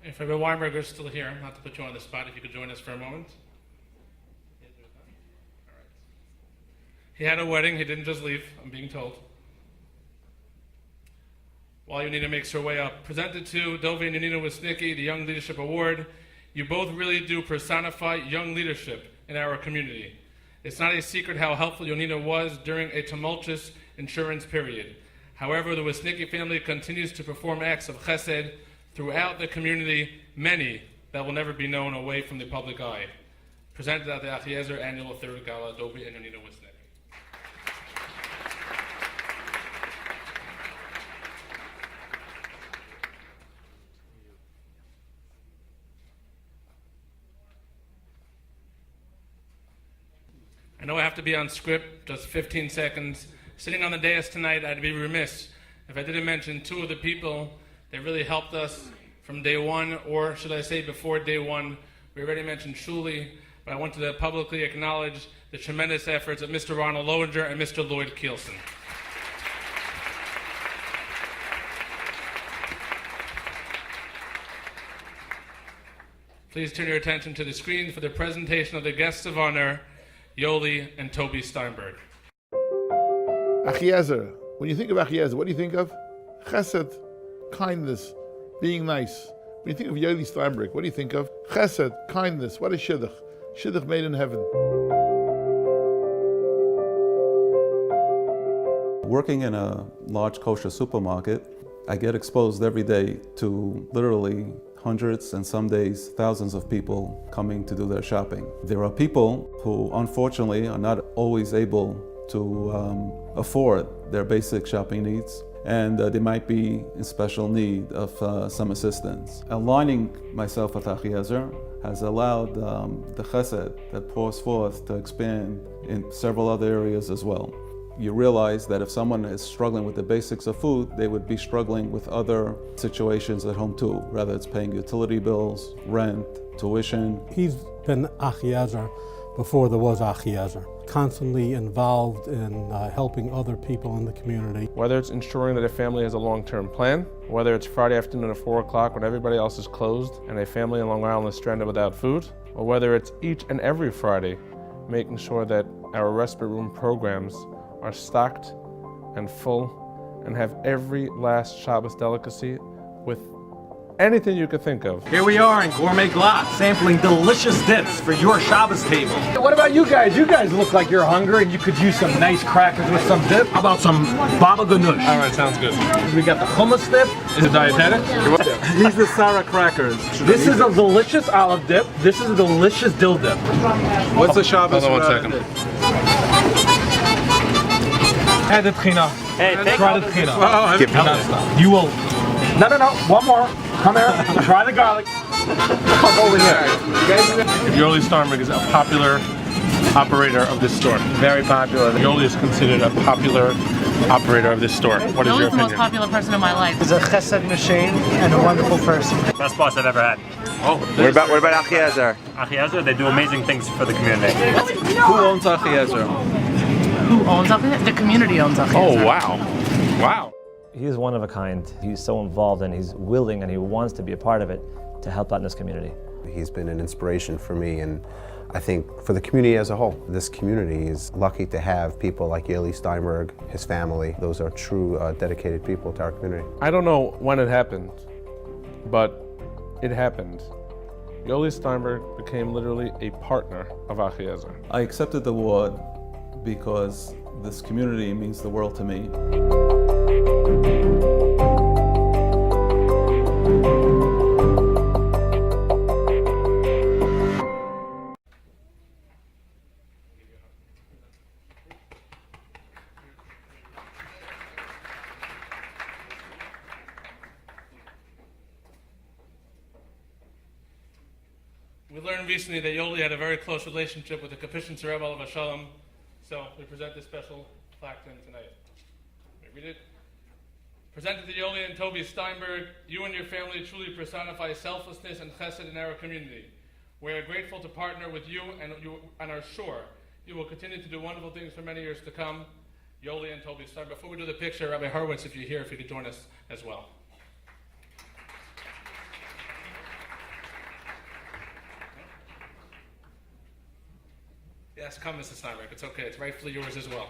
Speaker 7: If Rabbi Weinberger is still here, not to put you on the spot, if you could join us for a moment. He had a wedding, he didn't just leave, I'm being told. While Yonina makes her way up, presented to Dovi and Yonina Wisnicki, the Young Leadership Award. You both really do personify young leadership in our community. It's not a secret how helpful Yonina was during a tumultuous insurance period. However, the Wisnicki family continues to perform acts of chesed throughout the community, many that will never be known away from the public eye. Presented at the Achiezer Annual Third Gala, Dovi and Yonina Wisnicki. I know I have to be on script, just 15 seconds. Sitting on the dais tonight, I'd be remiss if I didn't mention two of the people that really helped us from day one, or should I say before day one. We already mentioned Shuli, but I wanted to publicly acknowledge the tremendous efforts of Mr. Ronald Lowinger and Mr. Lloyd Kielson. Please turn your attention to the screen for the presentation of the guests of honor, Yoli and Toby Steinberg.
Speaker 19: Achiezer. When you think of Achiezer, what do you think of? Chesed, kindness, being nice. When you think of Yoli Steinberg, what do you think of? Chesed, kindness. What is shidduch? Shidduch made in heaven.
Speaker 11: Working in a large kosher supermarket, I get exposed every day to literally hundreds and some days thousands of people coming to do their shopping. There are people who unfortunately are not always able to afford their basic shopping needs, and they might be in special need of some assistance. Aligning myself with Achiezer has allowed the chesed that pours forth to expand in several other areas as well. You realize that if someone is struggling with the basics of food, they would be struggling with other situations at home too, whether it's paying utility bills, rent, tuition.
Speaker 22: He's been Achiezer before there was Achiezer, constantly involved in helping other people in the community.
Speaker 13: Whether it's ensuring that a family has a long-term plan, whether it's Friday afternoon at 4 o'clock when everybody else is closed and a family in Long Island is stranded without food, or whether it's each and every Friday making sure that our respite room programs are stocked and full and have every last Shabbos delicacy with anything you could think of.
Speaker 23: Here we are in Gourmet Glass, sampling delicious dips for your Shabbos table. What about you guys? You guys look like you're hungry and you could use some nice crackers with some dip. How about some baba ganoush?
Speaker 13: All right, sounds good.
Speaker 23: We got the hummus dip.
Speaker 13: Is it dietetic?
Speaker 23: These are Sarah crackers. This is a delicious olive dip. This is a delicious dill dip.
Speaker 13: What's the Shabbos? Hold on 1 second.
Speaker 23: Hey, the tchina.
Speaker 13: Hey,
Speaker 23: try the tchina.
Speaker 13: Oh,
Speaker 23: Give me that. You will. No, one more. Come here. Try the garlic. Come over here.
Speaker 13: Yoli Steinberg is a popular operator of this store.
Speaker 23: Very popular.
Speaker 13: Yoli is considered a popular operator of this store. What is your
Speaker 24: Yoli's the
Speaker 13: opinion?
Speaker 24: most popular person in my life.
Speaker 23: He's a chesed machine and a wonderful person.
Speaker 25: Best boss I've ever had.
Speaker 13: Oh,
Speaker 25: what about Achiezer? Achiezer, they do amazing things for the community.
Speaker 11: Who owns Achiezer?
Speaker 24: Who owns Achiezer? The community owns Achiezer.
Speaker 13: Oh, wow. Wow.
Speaker 26: He's one of a kind. He's so involved and he's willing and he wants to be a part of it to help out in this community.
Speaker 27: He's been an inspiration for me and I think for the community as a whole. This community is lucky to have people like Yeli Steinberg, his family. Those are true dedicated people to our community.
Speaker 13: I don't know when it happened, but it happened. Yoli Steinberg became literally a partner of Achiezer.
Speaker 11: I accepted the award because this community means the world to me.
Speaker 7: We learned recently that Yoli had a very close relationship with the Capuchin Rebbe of Shalom, so we present this special plaque to him tonight. May I read it? Presented to Yoli and Toby Steinberg, you and your family truly personify selflessness and chesed in our community. We are grateful to partner with you and are sure you will continue to do wonderful things for many years to come. Yoli and Toby Steinberg. Before we do the picture, Rabbi Horowitz, if you're here, if you could join us as well. Yes, come, Mrs. Steinberg. It's okay. It's rightfully yours as well.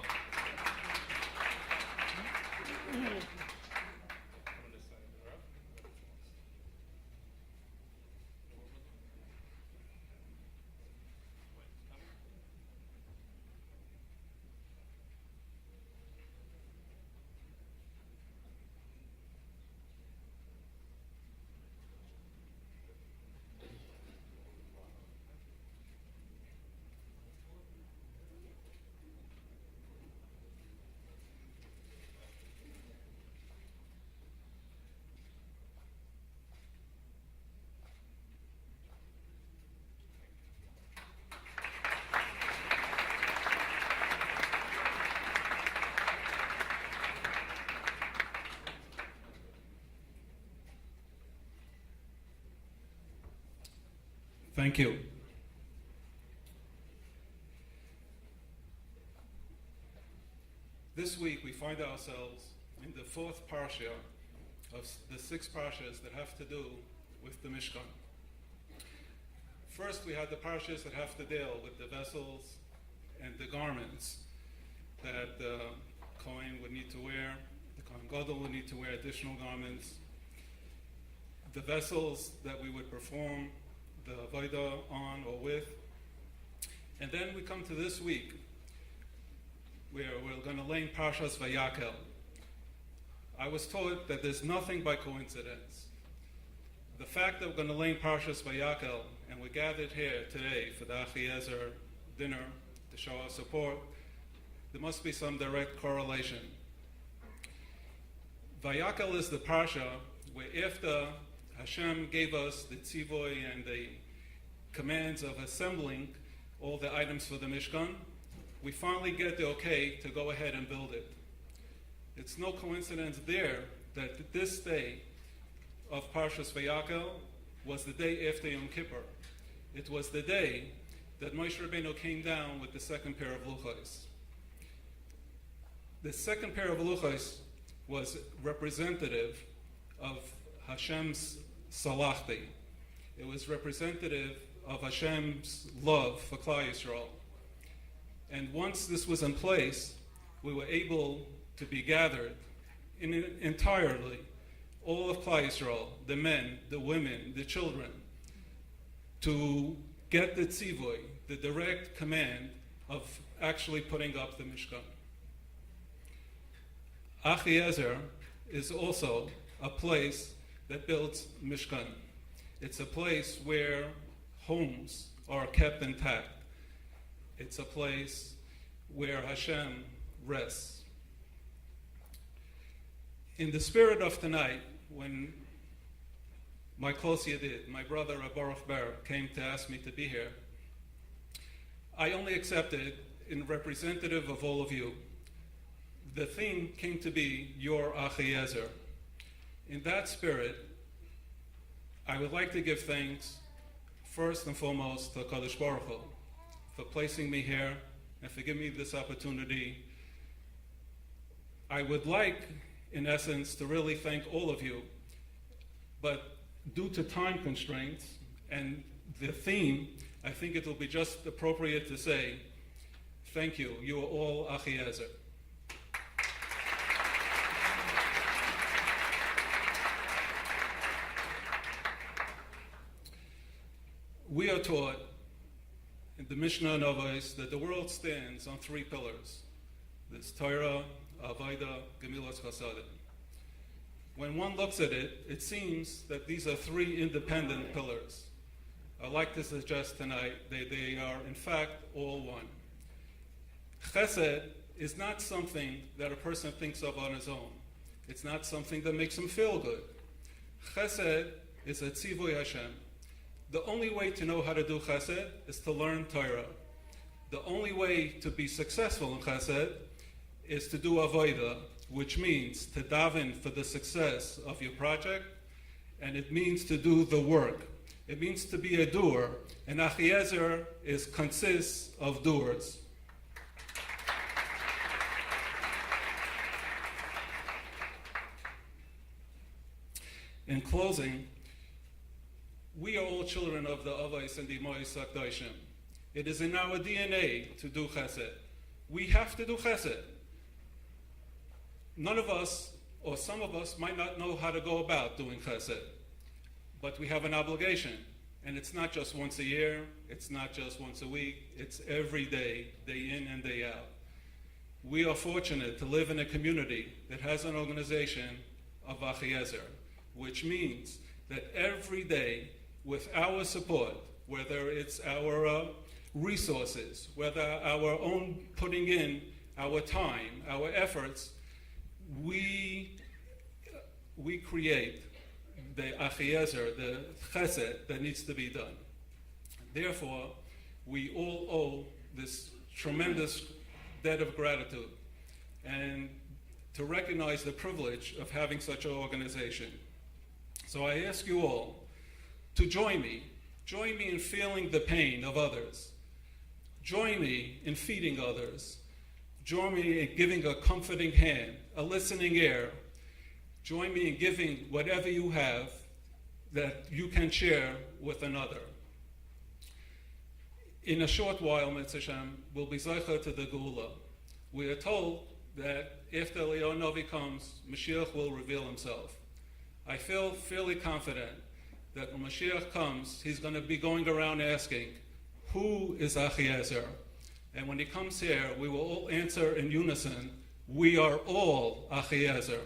Speaker 7: Thank you.
Speaker 1: This week we find ourselves in the fourth parsha of the 6 parshas that have to do with the Mishkan. First we had the parshas that have to deal with the vessels and the garments that the Kohen would need to wear. The Kohen Gadol would need to wear additional garments. The vessels that we would perform the Avodah on or with. And then we come to this week, where we're going to learn Parshas Vayakel. I was taught that there's nothing by coincidence. The fact that we're going to learn Parshas Vayakel, and we're gathered here today for the Achiezer dinner to show our support, there must be some direct correlation. Vayakel is the Parsha where after Hashem gave us the tzivoy and the commands of assembling all the items for the Mishkan, we finally get the okay to go ahead and build it. It's no coincidence there that this day of Parshas Vayakel was the day after Yom Kippur. It was the day that Moshe Rabbeinu came down with the second pair of luchos. The second pair of luchos was representative of Hashem's salachti. It was representative of Hashem's love for Klal Yisrael. And once this was in place, we were able to be gathered entirely, all of Klal Yisrael, the men, the women, the children, to get the tzivoy, the direct command of actually putting up the Mishkan. Achiezer is also a place that builds Mishkan. It's a place where homes are kept intact. It's a place where Hashem rests. In the spirit of tonight, when my close yedid, my brother Baruch Ber, came to ask me to be here, I only accepted in representative of all of you. The theme came to be your Achiezer. In that spirit, I would like to give thanks first and foremost to Kadosh Baruch Hu for placing me here and for giving me this opportunity. I would like, in essence, to really thank all of you, but due to time constraints and the theme, I think it will be just appropriate to say, thank you, you are all Achiezer. We are taught in the Mishnah Novos that the world stands on 3 pillars. There's Torah, Avodah, Gemilas Chasadim. When one looks at it, it seems that these are 3 independent pillars. I'd like to suggest tonight that they are in fact all one. Chesed is not something that a person thinks of on his own. It's not something that makes him feel good. Chesed is a tzivoy Hashem. The only way to know how to do chesed is to learn Torah. The only way to be successful in chesed is to do avodah, which means to daven for the success of your project, and it means to do the work. It means to be a doer, and Achiezer consists of doers. In closing, we are all children of the Avos and the Mois HaKadoshim. It is in our DNA to do chesed. We have to do chesed. None of us, or some of us, might not know how to go about doing chesed, but we have an obligation. And it's not just once a year, it's not just once a week, it's every day, day in and day out. We are fortunate to live in a community that has an organization of Achiezer, which means that every day, with our support, whether it's our resources, whether our own putting in our time, our efforts, we create the Achiezer, the chesed that needs to be done. Therefore, we all owe this tremendous debt of gratitude and to recognize the privilege of having such an organization. So I ask you all to join me in feeling the pain of others. Join me in feeding others. Join me in giving a comforting hand, a listening ear. Join me in giving whatever you have that you can share with another. In a short while, Mitzvah Hashem, we'll be zeicher to the Gula. We are told that after Eliyahu Novi comes, Mashiach will reveal himself. I feel fairly confident that when Mashiach comes, he's going to be going around asking, who is Achiezer? And when he comes here, we will all answer in unison, we are all Achiezer.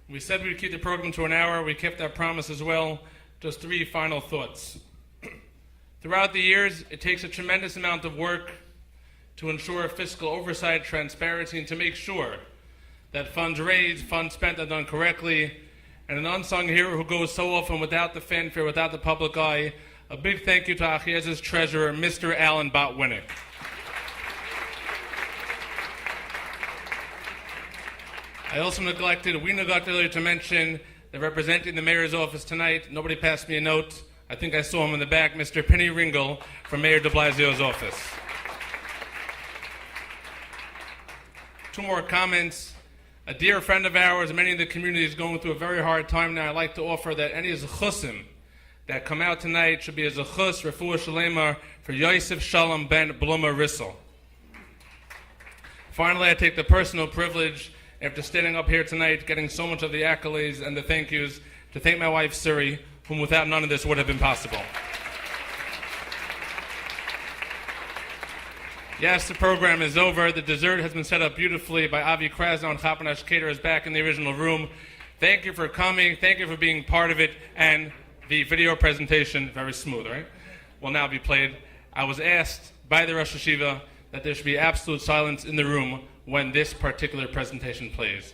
Speaker 7: We said we would keep the program to an hour. We kept that promise as well. Just 3 final thoughts. Throughout the years, it takes a tremendous amount of work to ensure fiscal oversight, transparency, and to make sure that funds raised, funds spent are done correctly. And an unsung hero who goes so often without the fanfare, without the public eye, a big thank you to Achiezer's treasurer, Mr. Alan Botwinick. We neglected earlier to mention that representing the mayor's office tonight, nobody passed me a note. I think I saw him in the back, Mr. Penny Ringel from Mayor de Blasio's office. 2 more comments. A dear friend of ours, many of the community is going through a very hard time now. I'd like to offer that any zechusim that come out tonight should be a zechus refuah shalema for Yosef Shalom ben Bluma Rissel. Finally, I take the personal privilege, after standing up here tonight, getting so much of the accolades and the thank yous, to thank my wife, Suri, whom without none of this would have been possible. Yes, the program is over. The dessert has been set up beautifully by Avi Krasnow and Chapanash Caterers back in the original room. Thank you for coming. Thank you for being part of it. And the video presentation, very smooth, right, will now be played. I was asked by the Rosh Hashiva that there should be absolute silence in the room when this particular presentation plays.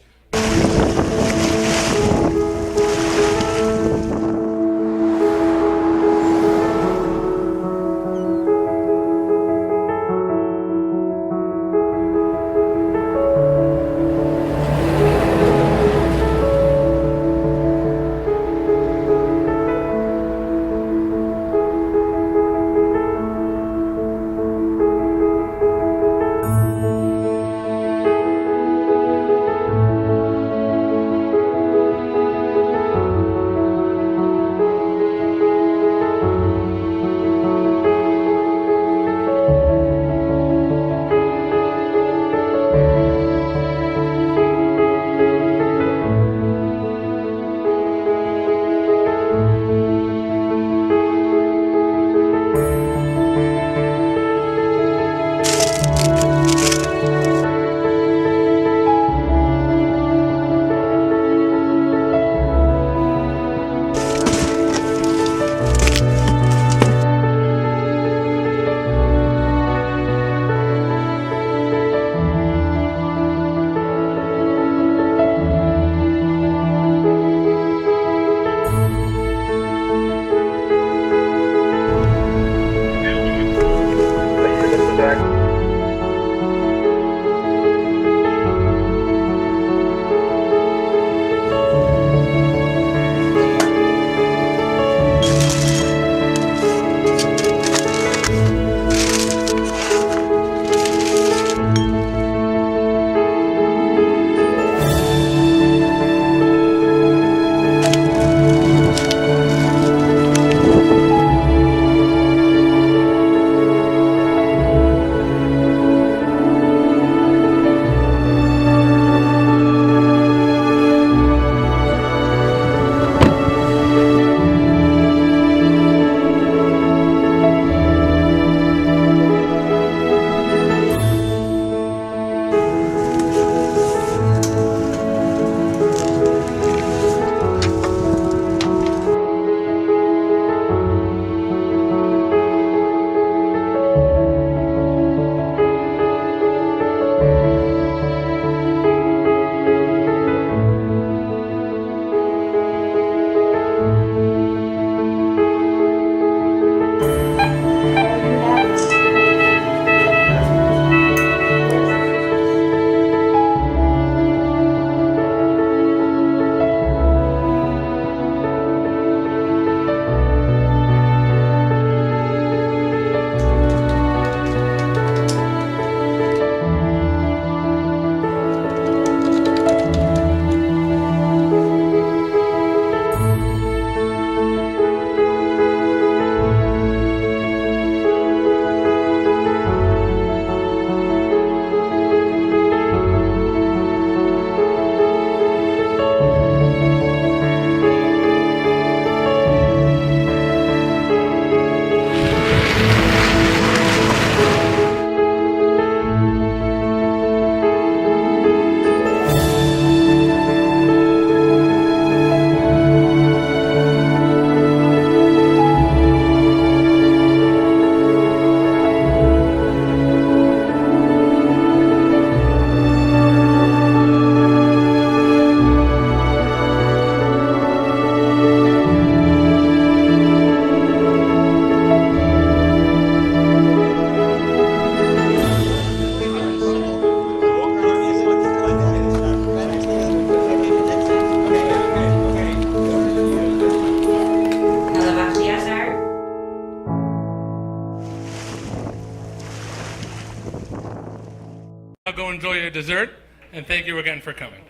Speaker 7: dessert, and thank you again for coming.